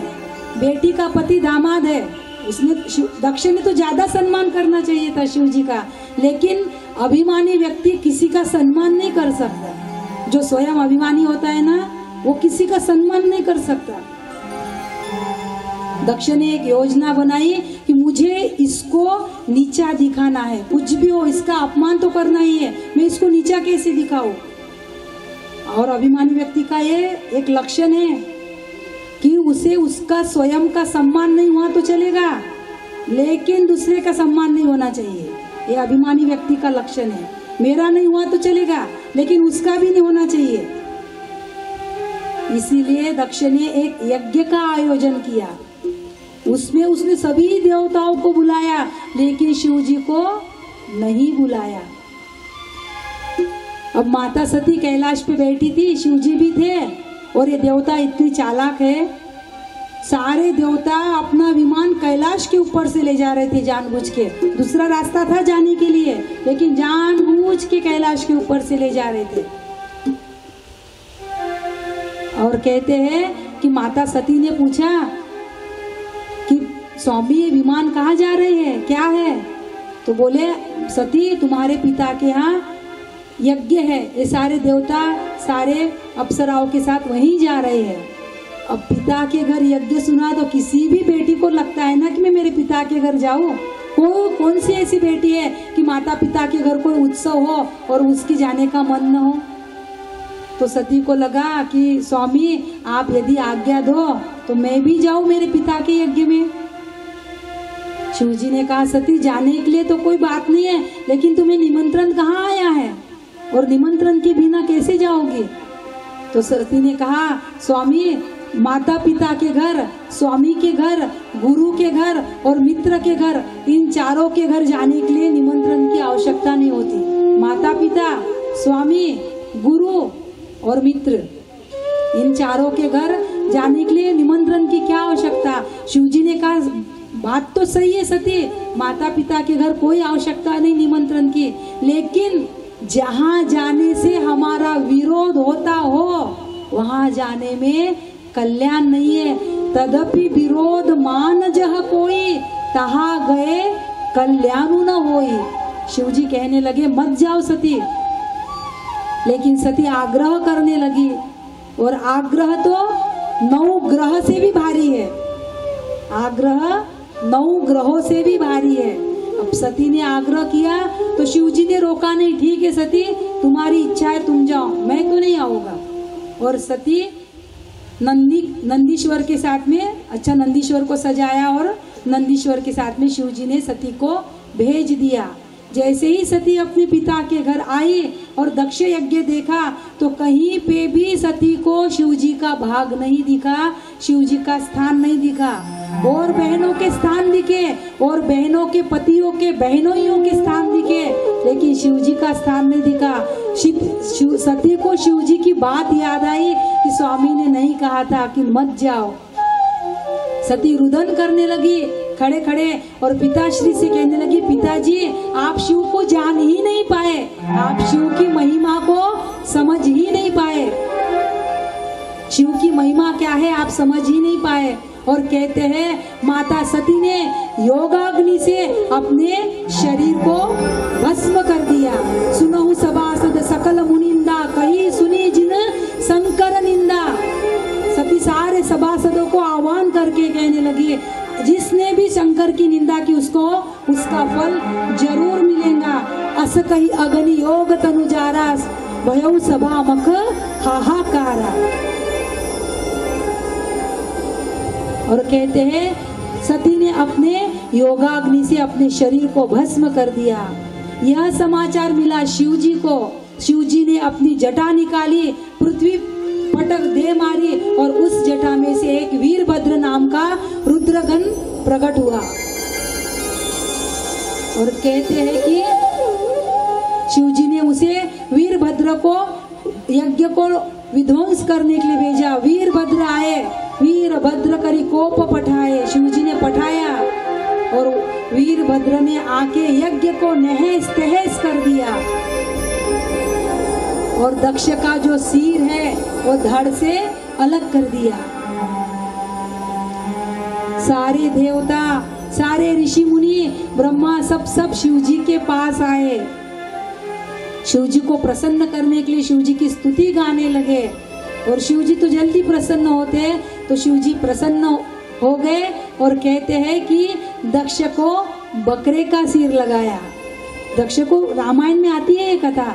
बेटी का पति दामाद है। उसने दक्ष ने तो ज्यादा सम्मान करना चाहिए था शिव जी का। लेकिन अभिमानी व्यक्ति किसी का सम्मान नहीं कर सकता। जो स्वयं अभिमानी होता है ना, वो किसी का सम्मान नहीं कर सकता। दक्ष ने एक योजना बनाई कि मुझे इसको नीचा दिखाना है, कुछ भी हो इसका अपमान तो करना ही है, मैं इसको नीचा कैसे दिखाऊं। और अभिमानी व्यक्ति का ये एक लक्षण है कि उसे उसका स्वयं का सम्मान नहीं हुआ तो चलेगा, लेकिन दूसरे का सम्मान नहीं होना चाहिए। ये अभिमानी व्यक्ति का लक्षण है। मेरा नहीं हुआ तो चलेगा, लेकिन उसका भी नहीं होना चाहिए। इसीलिए दक्ष ने एक यज्ञ का आयोजन किया। उसमें उसने सभी देवताओं को बुलाया, लेकिन शिव जी को नहीं बुलाया। अब माता सती कैलाश पे बैठी थी, शिव जी भी थे, और ये देवता इतनी चालाक है, सारे देवता अपना विमान कैलाश के ऊपर से ले जा रहे थे जानबूझ के। दूसरा रास्ता था जाने के लिए, लेकिन जानबूझ के कैलाश के ऊपर से ले जा रहे थे। और कहते हैं कि माता सती ने पूछा कि स्वामी ये विमान कहाँ जा रहे हैं, क्या है? तो बोले सती तुम्हारे पिता के यहाँ यज्ञ है, ये सारे देवता सारे अप्सराओं के साथ वहीं जा रहे हैं। अब पिता के घर यज्ञ सुना तो किसी भी बेटी को लगता है ना कि मैं मेरे पिता के घर जाऊं। कौन सी ऐसी बेटी है कि माता पिता के घर कोई उत्सव हो और उसकी जाने का मन न हो। तो सती को लगा कि स्वामी आप यदि आज्ञा दो तो मैं भी जाऊं मेरे पिता के यज्ञ में। शिव जी ने कहा सती जाने के लिए तो कोई बात नहीं है, लेकिन तुम्हें निमंत्रण कहाँ आया है और निमंत्रण के बिना कैसे जाओगे? तो सती ने कहा स्वामी माता पिता के घर, स्वामी के घर, गुरु के घर और मित्र के घर, इन चारों के घर जाने के लिए निमंत्रण की आवश्यकता नहीं होती। माता पिता, स्वामी, गुरु और मित्र, इन चारों के घर जाने के लिए निमंत्रण की क्या आवश्यकता? शिव जी ने कहा बात तो सही है सती, माता पिता के घर कोई आवश्यकता नहीं निमंत्रण की, लेकिन जहाँ जाने से हमारा विरोध होता हो वहाँ जाने में कल्याण नहीं है। तदपि विरोध मान जह कोई, तहा गए कल्याण न होई। शिव जी कहने लगे मत जाओ सती, लेकिन सती आग्रह करने लगी, और आग्रह तो 9 ग्रह से भी भारी है। आग्रह 9 ग्रहों से भी भारी है। अब सती ने आग्रह किया तो शिव जी ने रोका नहीं। ठीक है सती, तुम्हारी इच्छा है तुम जाओ, मैं तो नहीं आऊंगा। और सती नंदीश्वर के साथ में, अच्छा नंदीश्वर को सजाया और नंदीश्वर के साथ में शिव जी ने सती को भेज दिया। जैसे ही सती अपने पिता के घर आई और दक्ष यज्ञ देखा तो कहीं पे भी सती को शिव जी का भाग नहीं दिखा, शिव जी का स्थान नहीं दिखा। और बहनों के स्थान दिखे, और बहनों के पतियों के बहनोइयों के स्थान दिखे, लेकिन शिव जी का स्थान नहीं दिखा। सती को शिव जी की बात याद आई कि स्वामी ने नहीं कहा था कि मत जाओ। सती रुदन करने लगी खड़े खड़े, और पिताश्री से कहने लगी पिताजी आप शिव को जान ही नहीं पाए, आप शिव की महिमा को समझ ही नहीं पाए, शिव की महिमा क्या है आप समझ ही नहीं पाए। और कहते हैं माता सती ने योगाग्नि से अपने शरीर को भस्म कर दिया। सुनहु सभासद सकल मुनिंदा, कही सुनी जिन शंकर निंदा। सती सारे सभासदों को आह्वान करके कहने लगी जिसने भी शंकर की निंदा की उसको उसका फल जरूर मिलेगा। अस कही अग्नि योग तनुजारा, भयउ सभा मख हाहाकारा। और कहते हैं सती ने अपने योगाग्नि से अपने शरीर को भस्म कर दिया। यह समाचार मिला शिव जी को। शिव जी ने अपनी जटा निकाली, पृथ्वी पटक दे मारी और उस जटा में से एक वीरभद्र नाम का रुद्रगण प्रकट हुआ। और कहते हैं कि शिव जी ने उसे वीरभद्र को यज्ञ को विध्वंस करने के लिए भेजा। वीरभद्र आए, वीरभद्र करी कोप पठाए, शिव जी ने पठाया और वीरभद्र ने आके यज्ञ को नहेस तहेस कर दिया और दक्ष का जो सिर है वो धड़ से अलग कर दिया। सारे देवता, सारे ऋषि मुनि, ब्रह्मा सब शिव जी के पास आए। शिव जी को प्रसन्न करने के लिए शिव जी की स्तुति गाने लगे और शिव जी तो जल्दी प्रसन्न होते, तो शिव जी प्रसन्न हो गए और कहते हैं कि दक्ष को बकरे का सिर लगाया। दक्ष को, रामायण में आती है ये कथा,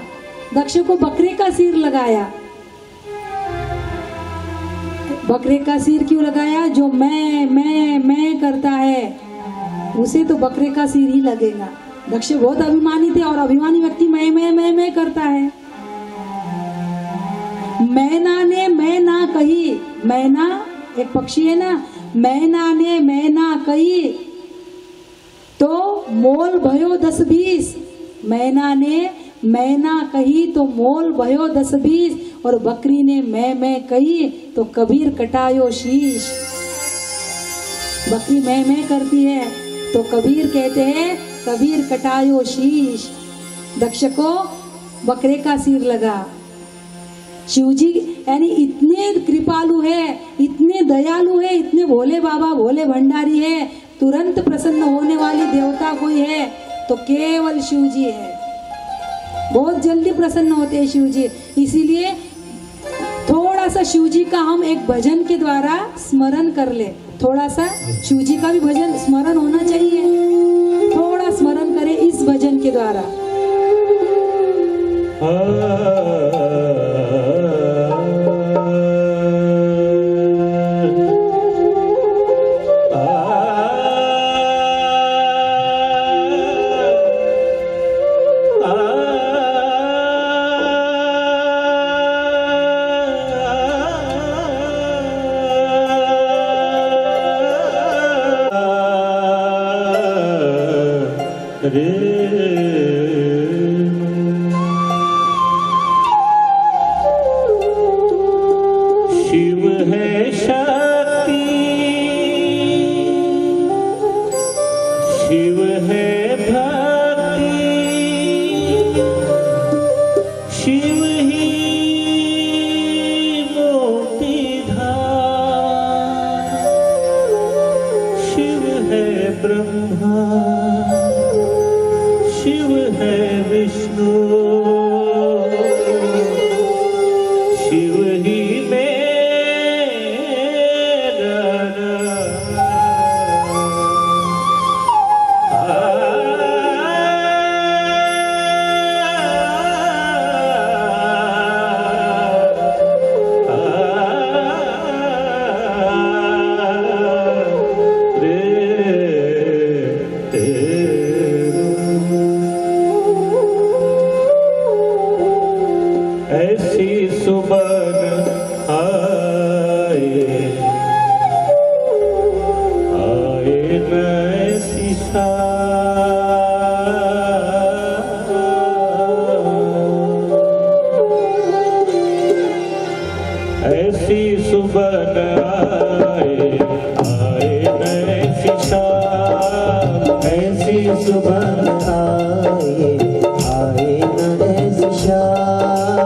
दक्ष को बकरे का सिर लगाया। बकरे का सिर क्यों लगाया? जो मैं करता है उसे तो बकरे का सिर ही लगेगा। दक्ष बहुत अभिमानी थे और अभिमानी व्यक्ति मैं करता है। मैना ने मैं ना कही, मैना एक पक्षी है ना, मैना ने मैं ना कही तो मोल भयो 10-20। मैना ने मैं ना कही तो मोल भयो 10-20 और बकरी ने मैं कही तो कबीर कटायो शीश। बकरी मैं करती है तो कबीर कहते हैं कबीर कटायो शीश। दक्ष को बकरे का सिर लगा। शिव जी यानी इतने कृपालु है, इतने दयालु है, इतने भोले बाबा, भोले भंडारी है, तुरंत प्रसन्न होने वाली देवता कोई है तो केवल शिव जी है। बहुत जल्दी प्रसन्न होते हैं शिव जी। इसीलिए थोड़ा सा शिव जी का हम एक भजन के द्वारा स्मरण कर ले। थोड़ा सा शिव जी का भी भजन स्मरण होना चाहिए, थोड़ा स्मरण करें इस भजन के द्वारा। शिव है शक्ति, शिव है भक्ति, शिव ही मुक्ति धाम। शिव है ब्रह्मा, शिव है विष्णु, शिव ही ऐसी सुमन आए न ऐसी ऐसी सुमन आए न ऐसी शाम। ऐसी सुमन आए न ऐसी शाम।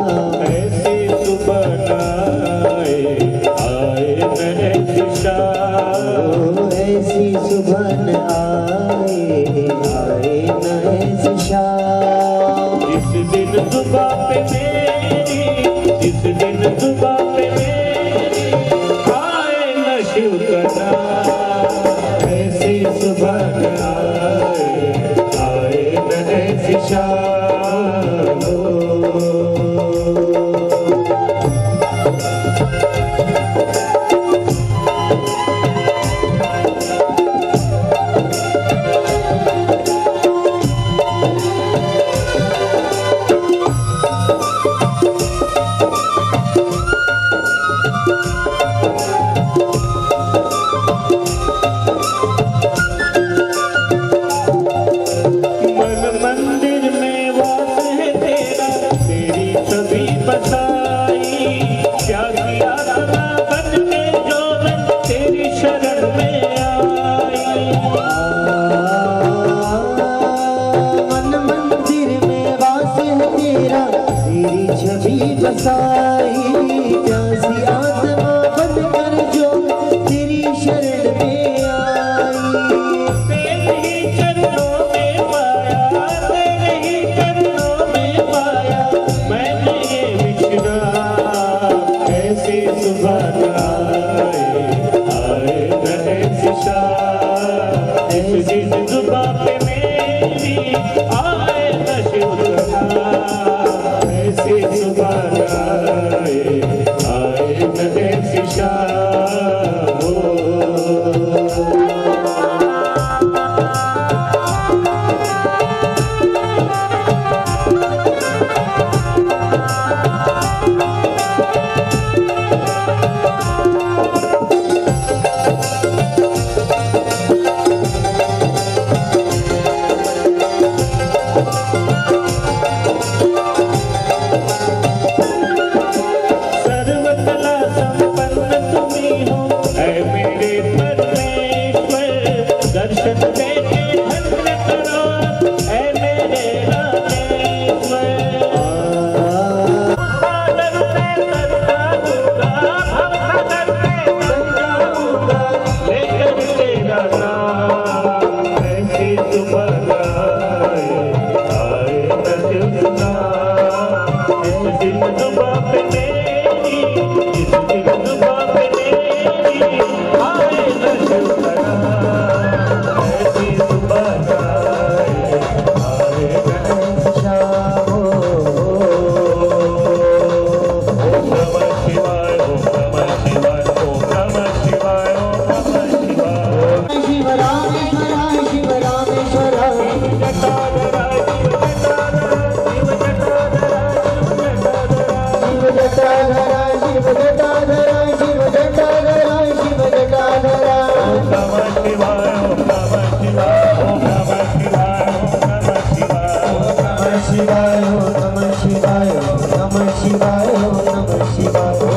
ऐसी सुमन आए न ऐसी शाम। ऐसी सुमन आए न ऐसी शाम। जिस दिन सुबह पे मेरी, जिस दिन सुबह पे मेरी आए न शिव का नाम। ऐसी सुमन आए न ऐसी शाम। छवि बसाई, प्यासी आत्मा बन के जो मैं तेरी शरण में आई। मन मंदिर में वास है तेरा, तेरी छवि बसाई, प्यासी आत्मा बन कर जो तेरी शरण में आई। तेरे ही चरणों में पाया, तेरे ही चरणों में पाया मैंने ये विश्राम। ऐसी सुबह आए रहे शाम, जिस जुबां पे मेरी आए न शिव का नाम। ऐसी सुबह आए रहे शाम। सर्वकला संपन्न तुम्ही हो ऐ मेरे परमेश्वर, दर्शन देके धन्य करो ऐ मेरे रामेश्वर। सागर में तरता दूंगा, भवसागर में तरता दूंगा, लेकर तेरा नाम। ऐसी सुबह आए न शिव नाम। इस दिन जुबां पे मेरी, इस दिन जुबां पे मेरी आए न शिव का नाम। ऐसी सुबह आए न शाम। ओम नमः शिवाय, ओम नमः शिवाय, ओम नमः शिवाय, ओम नमः शिवाय। शिव रामेश्वर, शिव रामेश्वर, जटाधरा शिव जटाधरा, शिव जटाधरा, शिव जटाधरा। शिव जटाधरा, शिव जटाधरा, शिव जटाधरा, शिव जटाधरा। ओम नमः शिवाय, ओम नमः शिवाय, ओम नमः शिवाय, ओम नमः शिवाय। नमः शिवाय, नमः शिवाय, नमः शिवाय, नमः शिवाय।